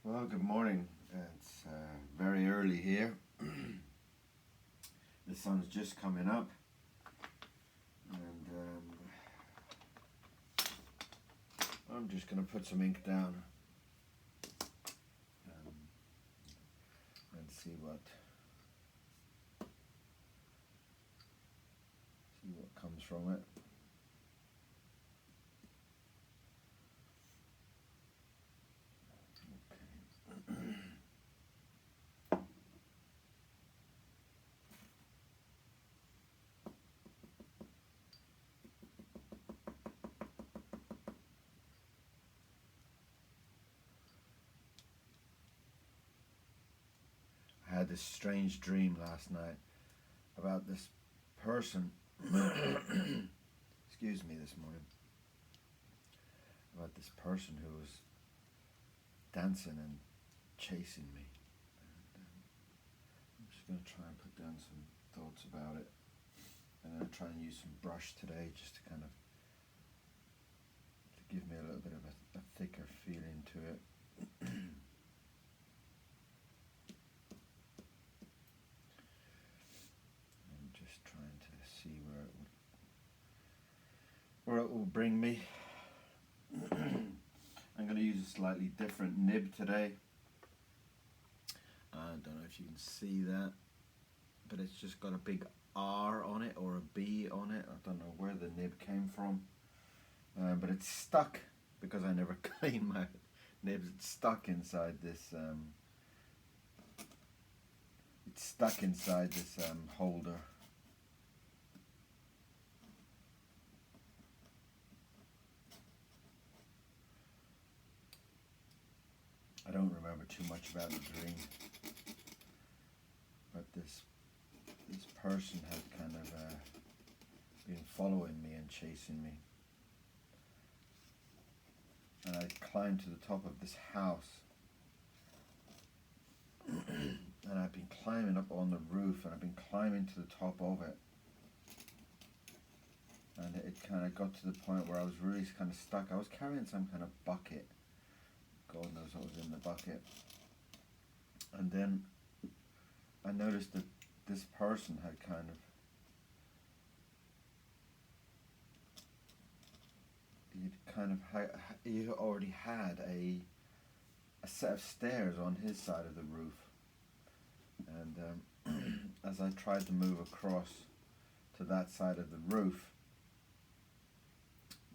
Well, good morning. It's very early here. The sun's just coming up, and I'm just going to put some ink down and see what comes from it. I had this strange dream last night about this person. Excuse me, this morning. About this person who was dancing and chasing me. And, I'm just going to try and put down some thoughts about it. I'm going to try and use some brush today just to kind of give me a little bit of a thicker feeling to it. I'm just trying to see where it will bring me. I'm going to use a slightly different nib today. I don't know if you can see that, but it's just got a big R on it or a B on it. I don't know where the nib came from, but it's stuck because I never clean my nibs. It's stuck inside this. It's stuck inside this holder. I don't remember too much about the dream, but this person had kind of been following me and chasing me, and I climbed to the top of this house, and I've been climbing up on the roof, and I've been climbing to the top of it, and it kind of got to the point where I was really kind of stuck. I was carrying some kind of bucket. God knows what was in the bucket. And then I noticed that this person had kind of, he already had a set of stairs on his side of the roof. And as I tried to move across to that side of the roof,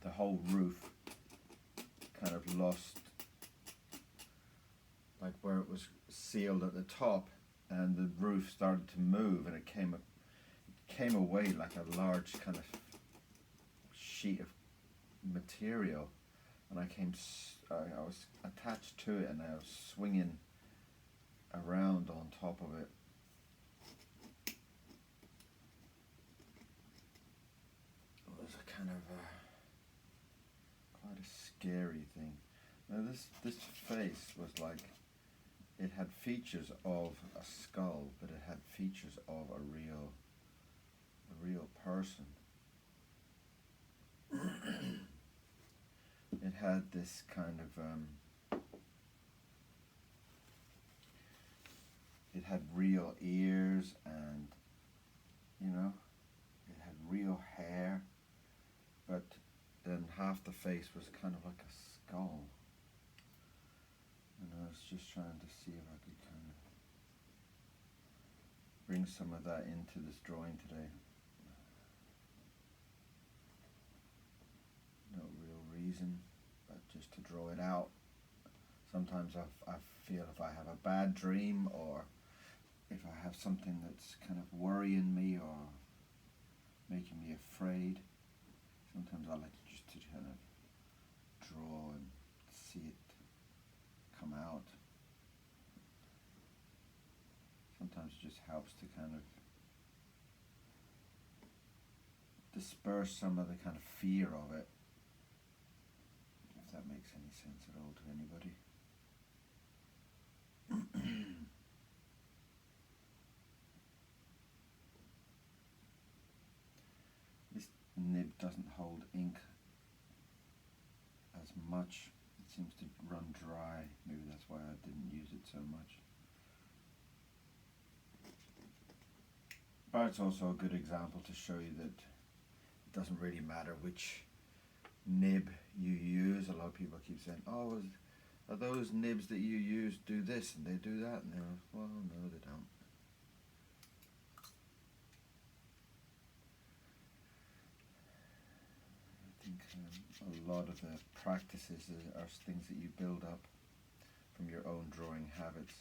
the whole roof kind of lost, like where it was sealed at the top, and the roof started to move, and it came away like a large kind of sheet of material, and I was attached to it, and I was swinging around on top of it. It was a kind of quite a scary thing. Now this face was like, it had features of a skull, but it had features of a real person. It had this kind of it had real ears, and it had real hair, but then half the face was kind of like a skull. And I was just trying to see if I could kind of bring some of that into this drawing today. No real reason, but just to draw it out. Sometimes I feel if I have a bad dream, or if I have something that's kind of worrying me or making me afraid, sometimes I like just to kind of draw and see it come out. Sometimes it just helps to kind of disperse some of the kind of fear of it, if that makes any sense at all to anybody. This nib doesn't hold ink as much. It seems to run dry. Maybe that's why I didn't so much. But it's also a good example to show you that it doesn't really matter which nib you use. A lot of people keep saying, oh, are those nibs that you use do this and they do that? And they're like, well, no, they don't. I think a lot of the practices are things that you build up from your own drawing habits.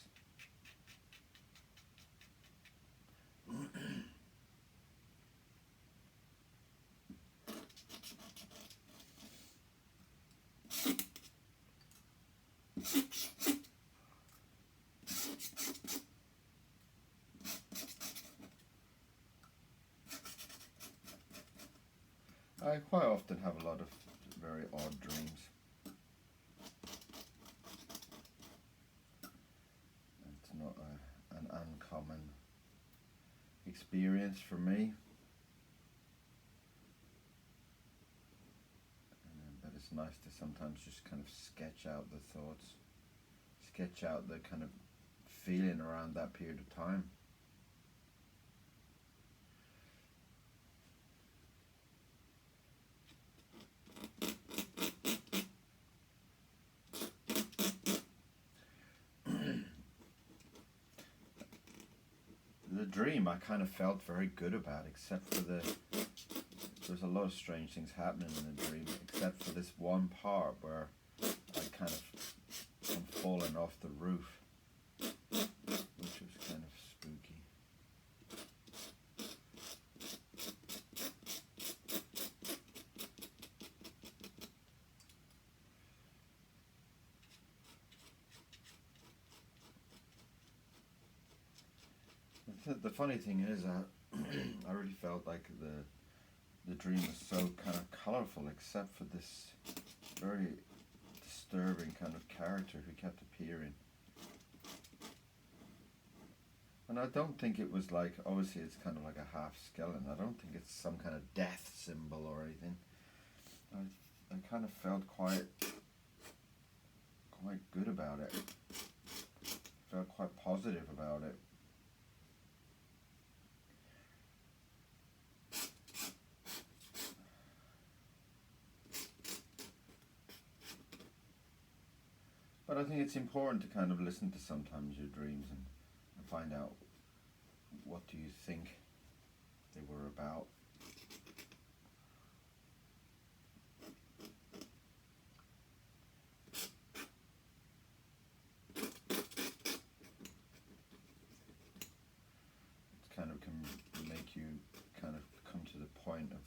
I quite often have a lot of very odd dreams. It's not an uncommon experience for me. But it's nice to sometimes just kind of sketch out the thoughts, sketch out the kind of feeling around that period of time. The dream I kind of felt very good about, except for there's a lot of strange things happening in the dream, except for this one part where I kind of am falling off the roof, which was kind of spooky. The funny thing is, I really felt like the dream was so kind of colourful, except for this very disturbing kind of character who kept appearing. And I don't think it was like, obviously it's kind of like a half skeleton. I don't think it's some kind of death symbol or anything. I kind of felt quite good about it. Felt quite positive about it. But I think it's important to kind of listen to sometimes your dreams and find out what do you think they were about. It kind of can make you kind of come to the point of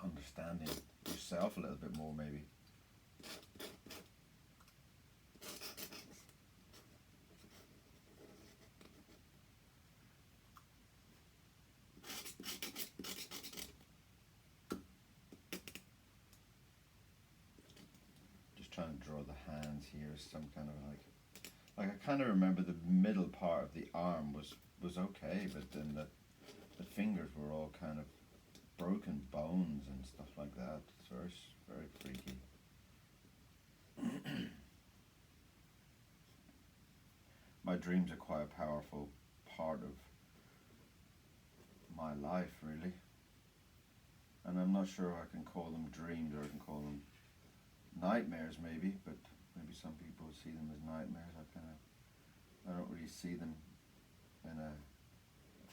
understanding yourself a little bit more, maybe. Trying to draw the hands here, some kind of like I kind of remember the middle part of the arm was okay, but then the fingers were all kind of broken bones and stuff like that. It's very freaky. My dreams are quite a powerful part of my life, really, and I'm not sure I can call them dreams or I can call them nightmares, maybe, but maybe some people see them as nightmares. I don't really see them in a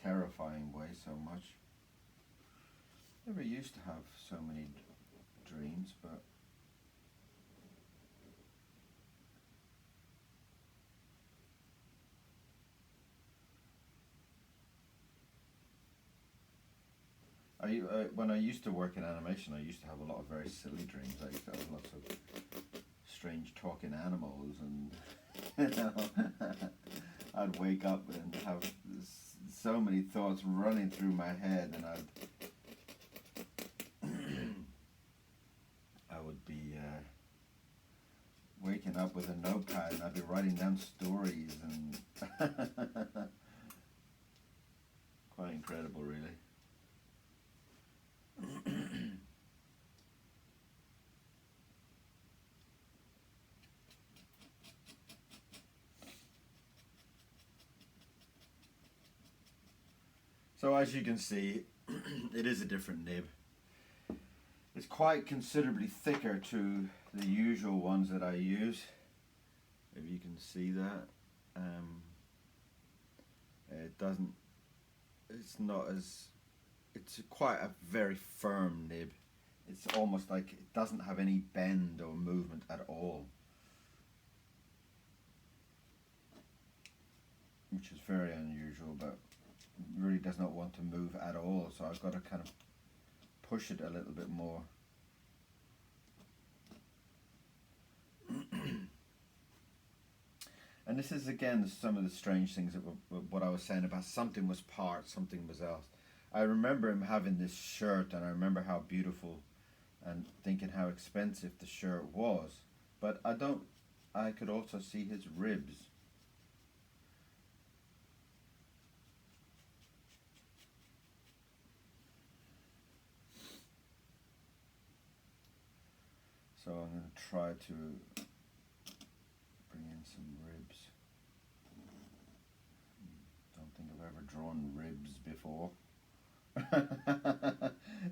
terrifying way so much. Never used to have so many dreams, but when I used to work in animation, I used to have a lot of very silly dreams. I used to have lots of strange talking animals, and you know, I'd wake up and have so many thoughts running through my head, and I would be waking up with a notepad, and I'd be writing down stories, and quite incredible, really. So as you can see, it is a different nib. It's quite considerably thicker to the usual ones that I use. If you can see that, it doesn't. It's not as. It's quite a very firm nib. It's almost like it doesn't have any bend or movement at all, which is very unusual, but it really does not want to move at all. So I've got to kind of push it a little bit more. And this is again some of the strange things that what I was saying about something was part, something was else. I remember him having this shirt, and I remember how beautiful, and thinking how expensive the shirt was. But I don't. I could also see his ribs. So I'm going to try to bring in some ribs. Don't think I've ever drawn ribs before.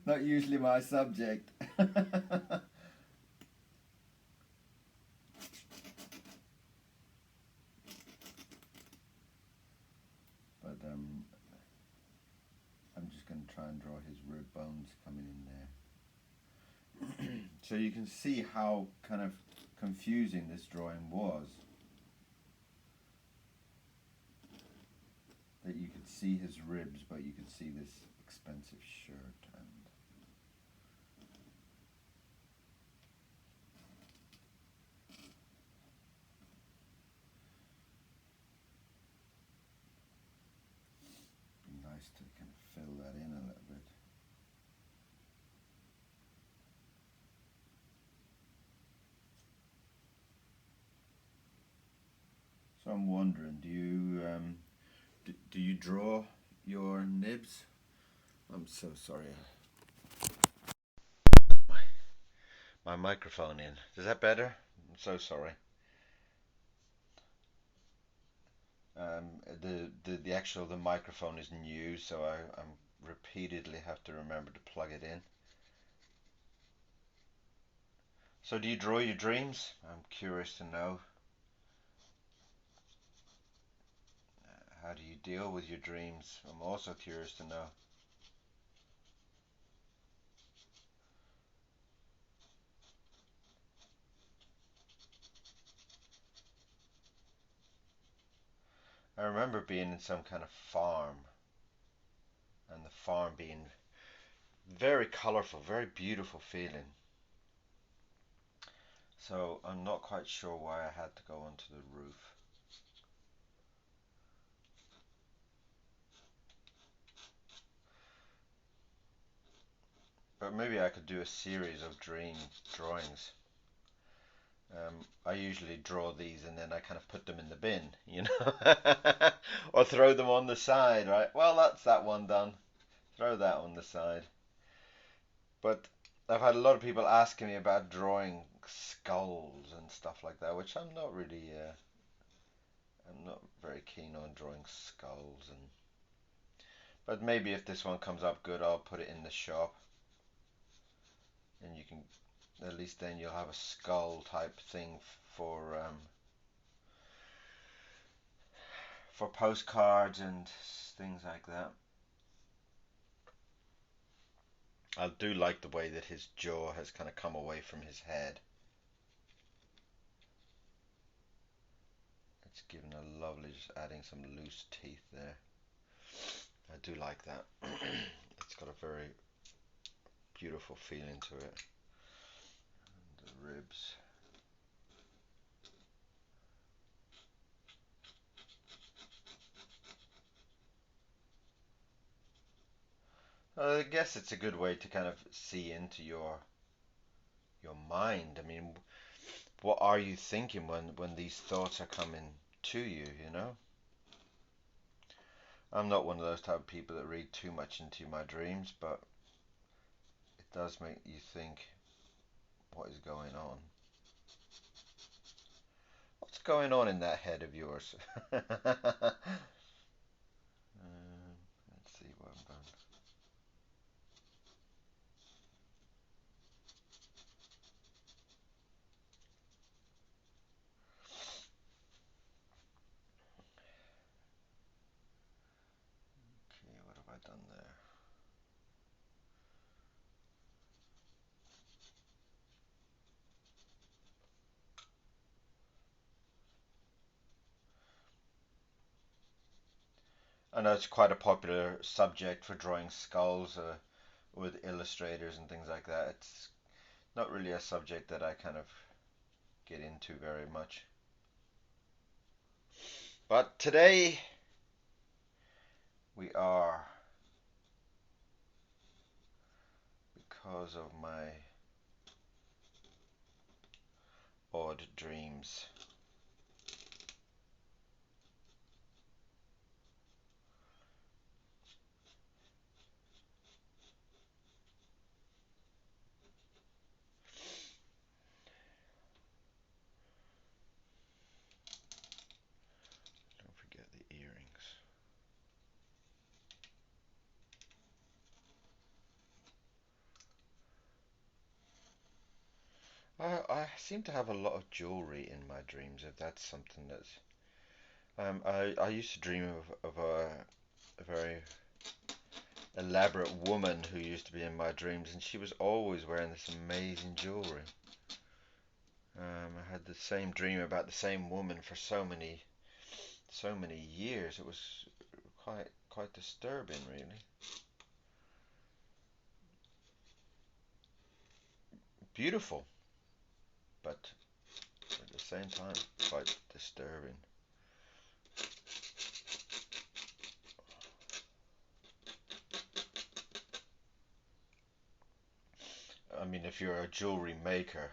Not usually my subject. But I'm just going to try and draw his rib bones coming in there. So you can see how kind of confusing this drawing was. That you could see his ribs, but you could see this expensive shirt. And it'd be nice to kind of fill that in a little bit. So I'm wondering, do you draw your nibs? I'm so sorry. My microphone in. Is that better? I'm so sorry. The microphone is new, so I'm repeatedly have to remember to plug it in. So do you draw your dreams? I'm curious to know. How do you deal with your dreams? I'm also curious to know. I remember being in some kind of farm, and the farm being very colorful, very beautiful feeling. So I'm not quite sure why I had to go onto the roof. But maybe I could do a series of dream drawings. I usually draw these and then I kind of put them in the bin, you know, or throw them on the side, right? Well, that's that one done. Throw that on the side. But I've had a lot of people asking me about drawing skulls and stuff like that, which I'm not really, I'm not very keen on drawing skulls. But maybe if this one comes up good, I'll put it in the shop, and you can, at least then you'll have a skull type thing for postcards and things like that. I do like the way that his jaw has kind of come away from his head. It's given a lovely, just adding some loose teeth there. I do like that. It's got a very beautiful feeling to it. And the ribs. I guess it's a good way to kind of see into your mind. I mean, what are you thinking when these thoughts are coming to you, you know? I'm not one of those type of people that read too much into my dreams, but it does make you think, what is going on? What's going on in that head of yours? Let's see. I done there? I know it's quite a popular subject for drawing skulls with illustrators and things like that. It's not really a subject that I kind of get into very much. But today we are, because of my odd dreams. Don't forget the earrings. I seem to have a lot of jewelry in my dreams, if that's something that's... I used to dream of a very elaborate woman who used to be in my dreams, and she was always wearing this amazing jewelry. I had the same dream about the same woman for so many years. It was quite disturbing, really. Beautiful, but at the same time quite disturbing. I mean, if you're a jewelry maker,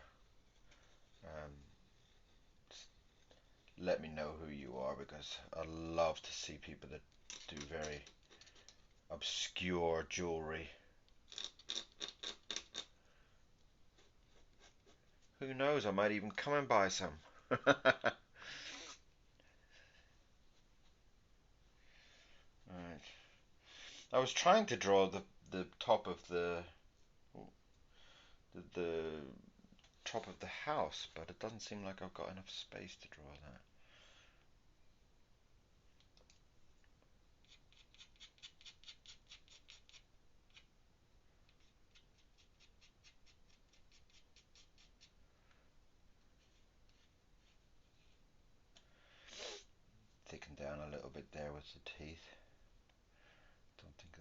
um, let me know who you are, because I love to see people that do very obscure jewelry. Who knows, I might even come and buy some. Right. I was trying to draw the top of the top of the house, but it doesn't seem like I've got enough space to draw that. Thicken down a little bit there with the teeth. Don't think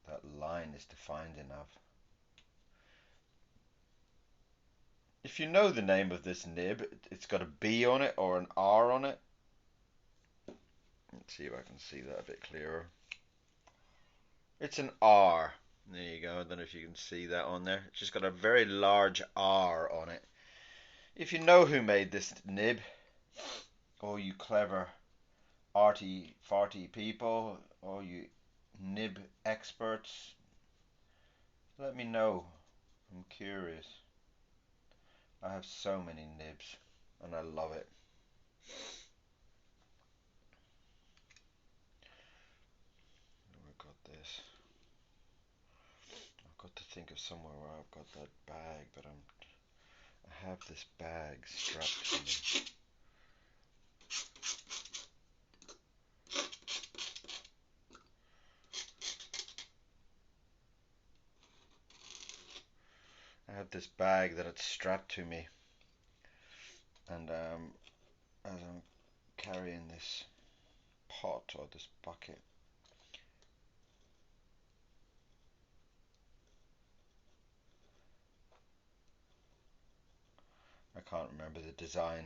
that line is defined enough. If you know the name of this nib, it's got a B on it or an R on it. Let's see if I can see that a bit clearer. It's an R. There you go. I don't know if you can see that on there. It's just got a very large R on it. If you know who made this nib, all you clever arty farty people, all you nib experts, let me know. I'm curious. I have so many nibs and I love it. I've got this. I've got to think of somewhere where I've got that bag, but I have this bag strapped to me. I have this bag that it's strapped to me, and as I'm carrying this pot or this bucket, I can't remember the design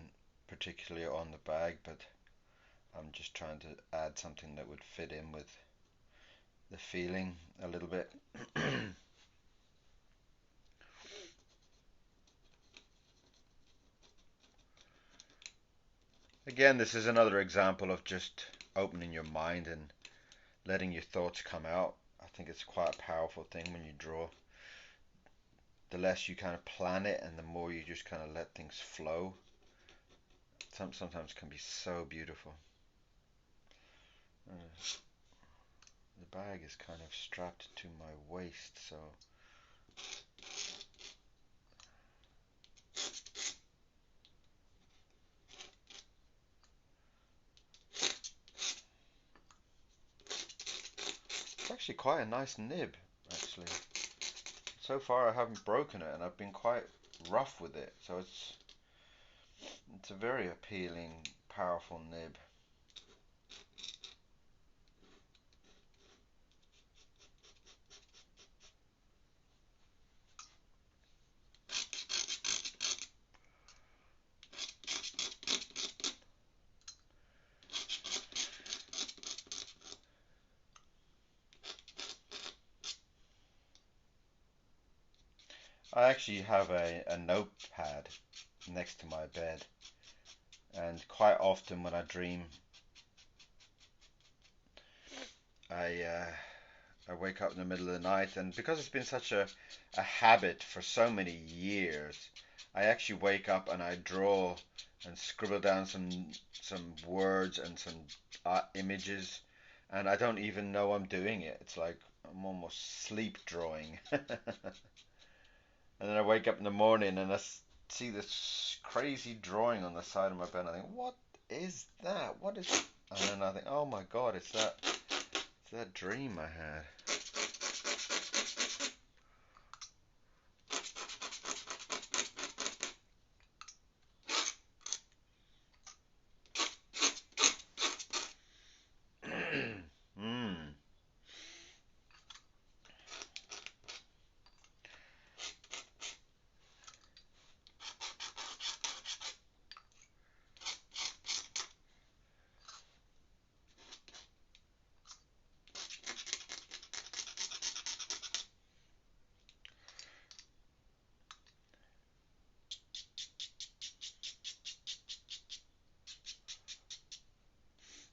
particularly on the bag, but I'm just trying to add something that would fit in with the feeling a little bit. Again, this is another example of just opening your mind and letting your thoughts come out. I think it's quite a powerful thing when you draw. The less you kind of plan it and the more you just kind of let things flow, sometimes can be so beautiful. The bag is kind of strapped to my waist, so it's actually quite a nice nib, actually. So far I haven't broken it, and I've been quite rough with it, so it's a very appealing, powerful nib. I actually have a notepad next to my bed, and quite often when I dream, I I wake up in the middle of the night, and because it's been such a habit for so many years, I actually wake up and I draw and scribble down some words and some images, and I don't even know I'm doing it. It's like I'm almost sleep drawing. And then I wake up in the morning and see this crazy drawing on the side of my bed. And I think, what is that? What is? And then I think, oh my God, it's that dream I had. Mm.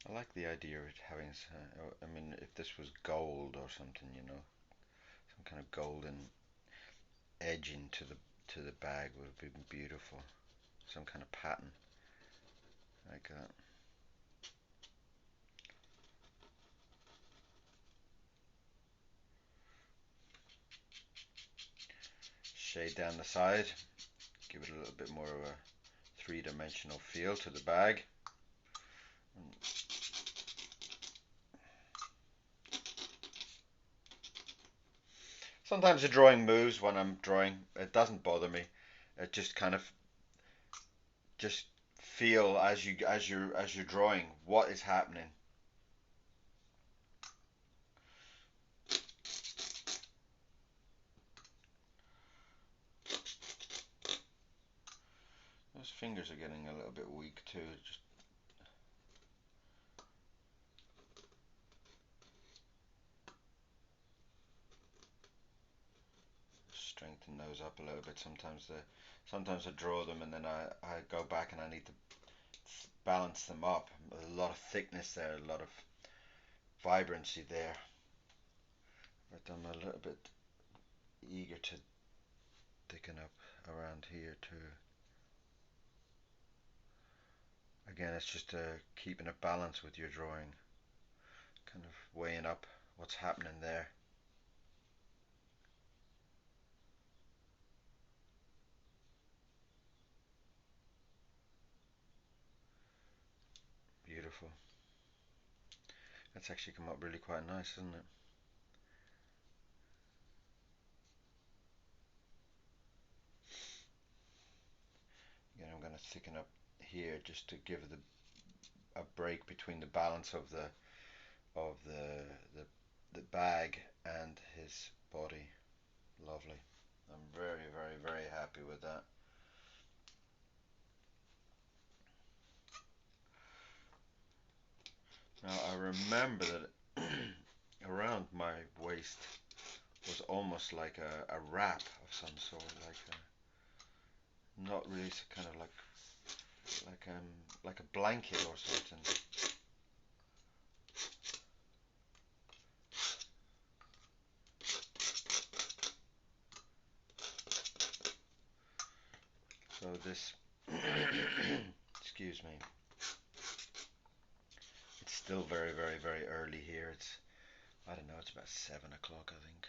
I like the idea of it having. I mean, if this was gold or something, some kind of golden edge into the bag would have been beautiful. Some kind of pattern like that. Shade down the side, give it a little bit more of a three-dimensional feel to the bag. Sometimes the drawing moves when I'm drawing. It doesn't bother me. It just kind of just feel as you're drawing what is happening. Those fingers are getting a little bit weak too. Just strengthen those up a little bit. Sometimes I draw them and then I go back and I need to balance them up. A lot of thickness there, a lot of vibrancy there. But I'm a little bit eager to thicken up around here too. Again, it's just keeping a balance with your drawing, kind of weighing up what's happening there. Beautiful. That's actually come up really quite nice, isn't it? Again, I'm going to thicken up here just to give a break between the balance of the bag and his body. Lovely. I'm very, very, very happy with that. Now I remember that around my waist was almost like a wrap of some sort, not really kind of like a blanket or something. So this, excuse me, it's still very, very, very early here. I don't know, it's about 7 o'clock, I think.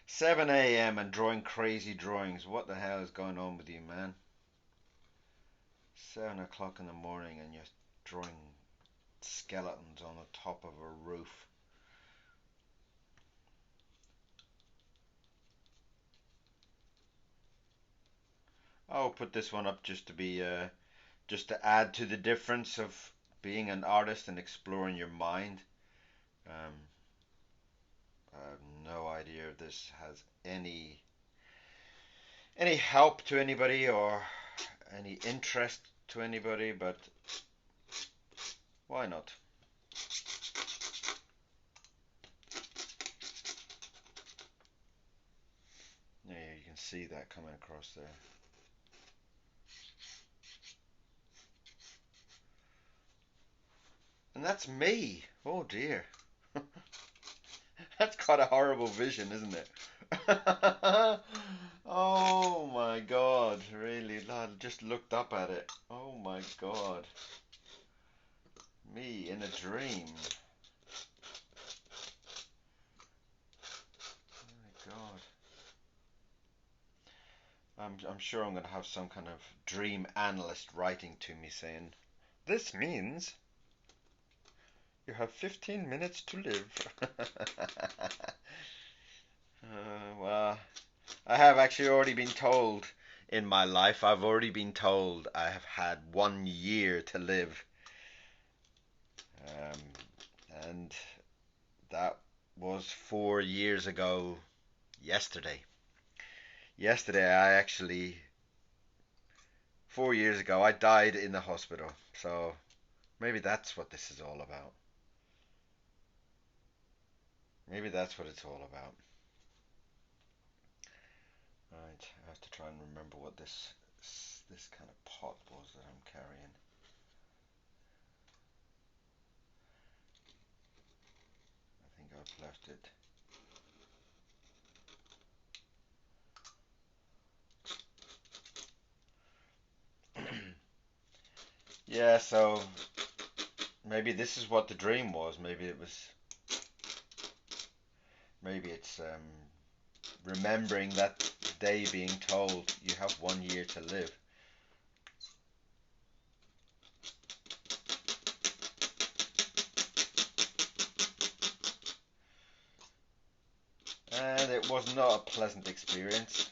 7 a.m. and drawing crazy drawings. What the hell is going on with you, man? 7 o'clock in the morning and you're drawing skeletons on the top of a roof. I'll put this one up just to be just to add to the difference of being an artist and exploring your mind. Um, I have no idea if this has any help to anybody or any interest to anybody, but why not? Yeah, you can see that coming across there. And that's me. Oh dear. That's quite a horrible vision, isn't it? Oh my god, really? I just looked up at it. Oh my god. Me in a dream. Oh my god. I'm sure I'm going to have some kind of dream analyst writing to me saying, "This means you have 15 minutes to live." Well, I have actually already been told in my life, I've already been told I have had 1 year to live. Um, and that was 4 years ago yesterday. Yesterday, 4 years ago, I died in the hospital. So maybe that's what this is all about. Maybe that's what it's all about. Right, I have to try and remember what this kind of pot was that I'm carrying. I think I've left it. Yeah, so maybe this is what the dream was. Maybe it's remembering that day being told you have 1 year to live. And it was not a pleasant experience,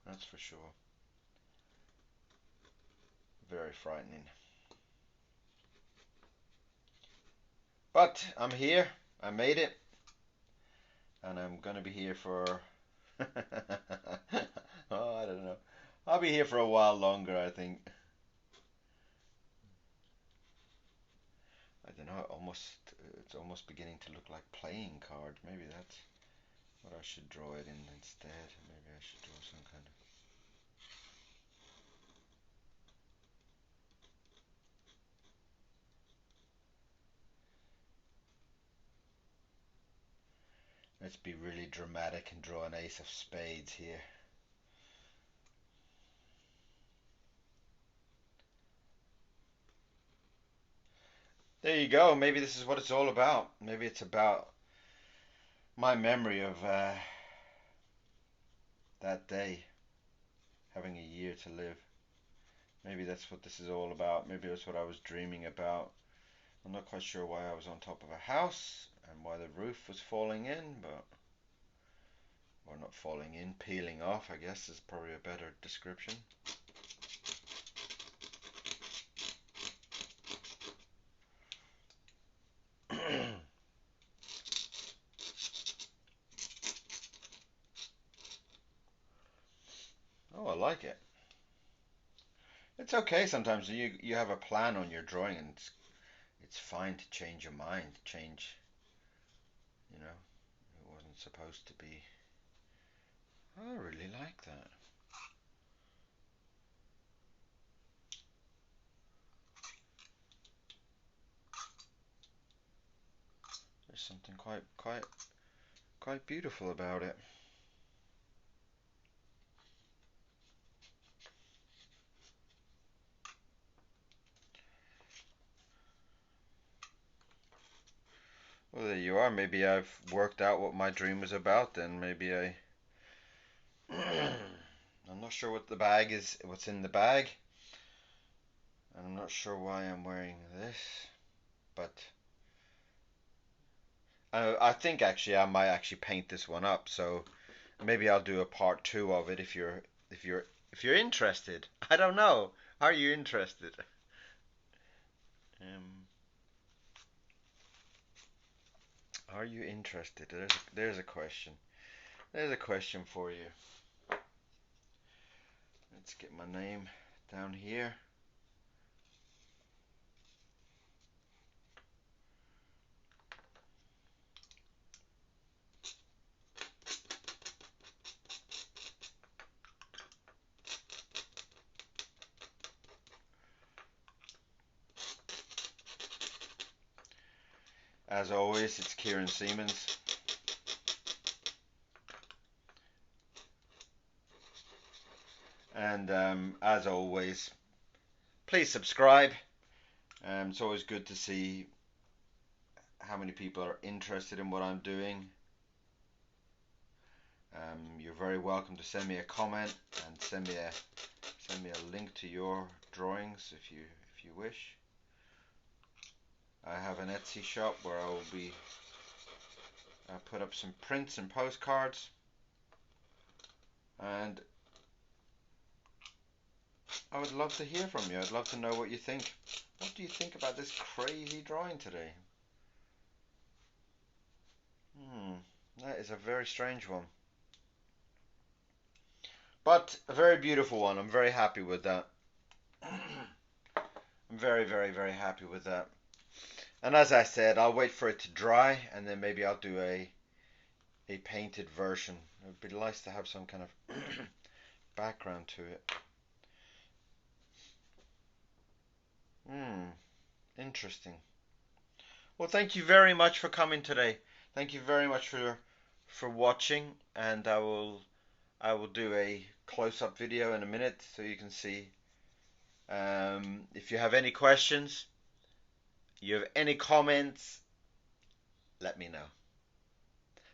that's for sure. Very frightening. But I'm here. I made it. And I'm going to be here for. Oh, I don't know. I'll be here for a while longer, I think. I don't know. It's almost beginning to look like playing cards. Maybe that's what I should draw it in instead. Maybe I should draw some kind of. Let's be really dramatic and draw an ace of spades here. There you go. Maybe this is what it's all about. Maybe it's about my memory of that day, having a year to live. Maybe that's what this is all about. Maybe that's what I was dreaming about. I'm not quite sure why I was on top of a house and why the roof was falling in, but. Or not falling in, peeling off, I guess is probably a better description. Oh, I like it. It's okay sometimes. You have a plan on your drawing, and it's fine to change your mind. Change, it wasn't supposed to be. I really like that. There's something quite beautiful about it. Well, there you are. Maybe I've worked out what my dream was about. Then maybe I. I'm not sure what the bag is. What's in the bag? I'm not sure why I'm wearing this, but I think actually I might actually paint this one up. So maybe I'll do a part two of it if if you're interested. I don't know. Are you interested? Um, are you interested? There's a question. There's a question for you. Let's get my name down here. As always, it's Kieron Seamons. And as always, please subscribe. It's always good to see how many people are interested in what I'm doing. You're very welcome to send me a comment and send me a link to your drawings if you wish. I have an Etsy shop where I'll put up some prints and postcards, and I would love to hear from you. I'd love to know what you think. What do you think about this crazy drawing today? That is a very strange one, but a very beautiful one. I'm very happy with that. I'm very, very, very happy with that. And as I said, I'll wait for it to dry, and then maybe I'll do a painted version. It would be nice to have some kind of background to it. Interesting. Well, thank you very much for coming today. Thank you very much for watching, and I will do a close-up video in a minute so you can see. If you have any questions, you have any comments, let me know.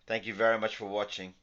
Thank you very much for watching.